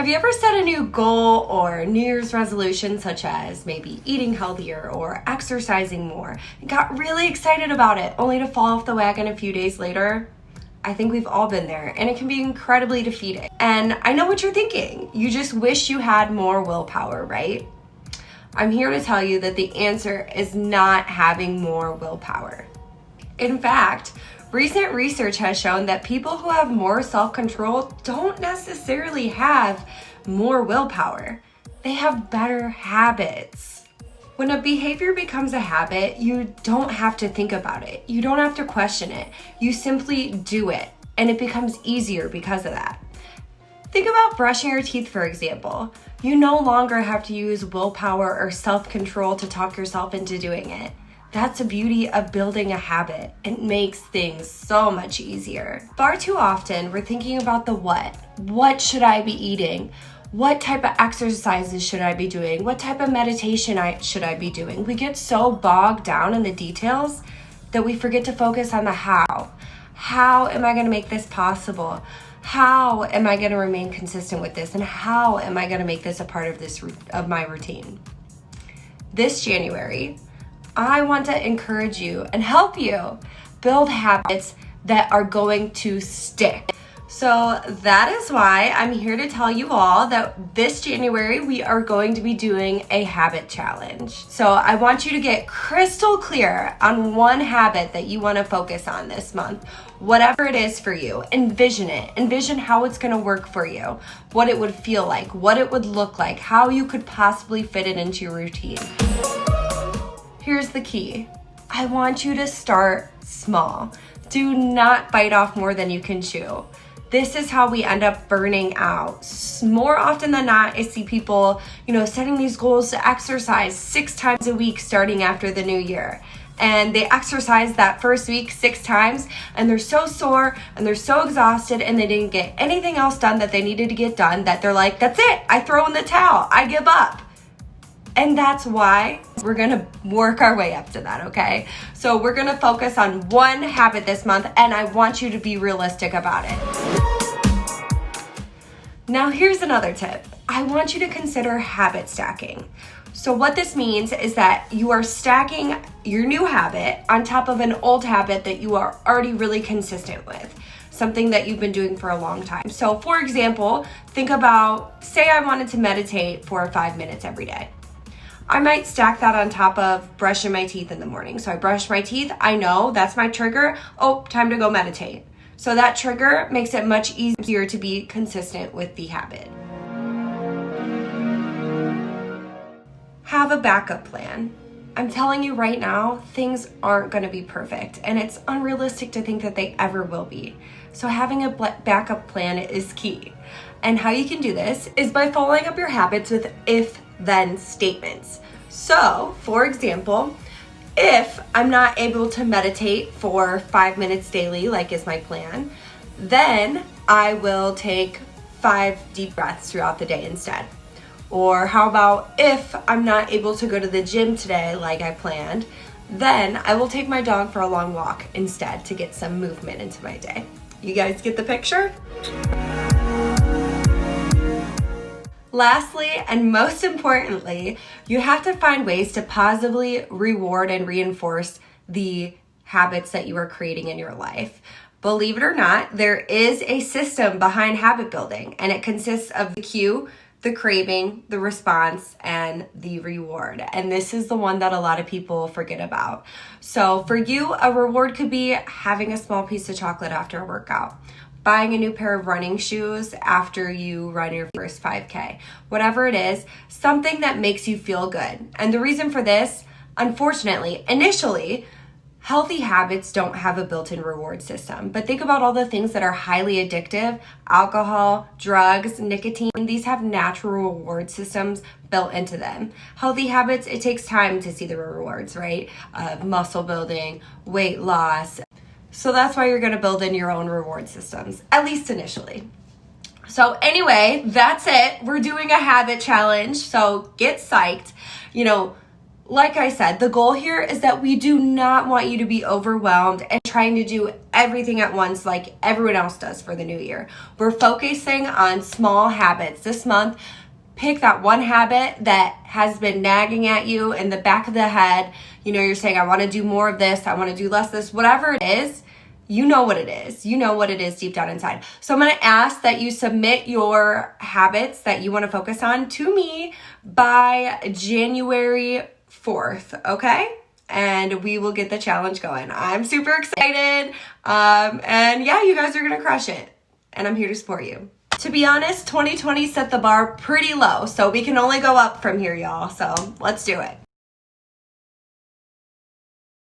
Have you ever set a new goal or New Year's resolution, such as maybe eating healthier or exercising more, and got really excited about it, only to fall off the wagon a few days later? I think we've all been there, and it can be incredibly defeating. And I know what you're thinking. You just wish you had more willpower, right? I'm here to tell you that the answer is not having more willpower. In fact, recent research has shown that people who have more self-control don't necessarily have more willpower. They have better habits. When a behavior becomes a habit, you don't have to think about it. You don't have to question it. You simply do it, and it becomes easier because of that. Think about brushing your teeth, for example. You no longer have to use willpower or self-control to talk yourself into doing it. That's the beauty of building a habit. It makes things so much easier. Far too often, we're thinking about the what. What should I be eating? What type of exercises should I be doing? What type of meditation should I be doing? We get so bogged down in the details that we forget to focus on the how. How am I going to make this possible? How am I going to remain consistent with this? And how am I going to make this a part of my routine? This January, I want to encourage you and help you build habits that are going to stick. So that is why I'm here to tell you all that this January we are going to be doing a habit challenge. So I want you to get crystal clear on one habit that you want to focus on this month. Whatever it is for you, envision it. Envision how it's going to work for you, what it would feel like, what it would look like, how you could possibly fit it into your routine. Here's the key. I want you to start small. Do not bite off more than you can chew. This is how we end up burning out. More often than not, I see people, setting these goals to exercise 6 times a week starting after the new year. And they exercise that first week 6 times, and they're so sore and they're so exhausted, and they didn't get anything else done that they needed to get done, that they're like, that's it, I throw in the towel, I give up. And that's why we're gonna work our way up to that, okay? So we're gonna focus on one habit this month, and I want you to be realistic about it. Now here's another tip. I want you to consider habit stacking. So what this means is that you are stacking your new habit on top of an old habit that you are already really consistent with, something that you've been doing for a long time. So for example, think about, say I wanted to meditate for 5 minutes every day. I might stack that on top of brushing my teeth in the morning. So I brush my teeth, I know that's my trigger. Oh, time to go meditate. So that trigger makes it much easier to be consistent with the habit. Have a backup plan. I'm telling you right now, things aren't going to be perfect, and it's unrealistic to think that they ever will be. So having a backup plan is key. And how you can do this is by following up your habits with if-then statements. So, for example, if I'm not able to meditate for 5 minutes daily, like is my plan, then I will take 5 deep breaths throughout the day instead. Or how about if I'm not able to go to the gym today like I planned, then I will take my dog for a long walk instead to get some movement into my day. You guys get the picture? Lastly, and most importantly, you have to find ways to positively reward and reinforce the habits that you are creating in your life. Believe it or not, there is a system behind habit building, and it consists of the cue, the craving, the response, and the reward. And this is the one that a lot of people forget about. So for you, a reward could be having a small piece of chocolate after a workout, buying a new pair of running shoes after you run your first 5K, whatever it is, something that makes you feel good. And the reason for this, unfortunately, initially, healthy habits don't have a built-in reward system. But think about all the things that are highly addictive: alcohol, drugs, nicotine. These have natural reward systems built into them. Healthy habits, it takes time to see the rewards, right? Muscle building, weight loss. So that's why you're going to build in your own reward systems, at least initially. So anyway, that's it. We're doing a habit challenge, so get psyched. Like I said, the goal here is that we do not want you to be overwhelmed and trying to do everything at once like everyone else does for the new year. We're focusing on small habits this month. Pick that one habit that has been nagging at you in the back of the head. You know, you're saying, I want to do more of this. I want to do less of this. Whatever it is, you know what it is. You know what it is deep down inside. So I'm going to ask that you submit your habits that you want to focus on to me by January 4th, okay? And we will get the challenge going. I'm super excited. And yeah, you guys are going to crush it. And I'm here to support you. To be honest, 2020 set the bar pretty low, so we can only go up from here, y'all. So let's do it.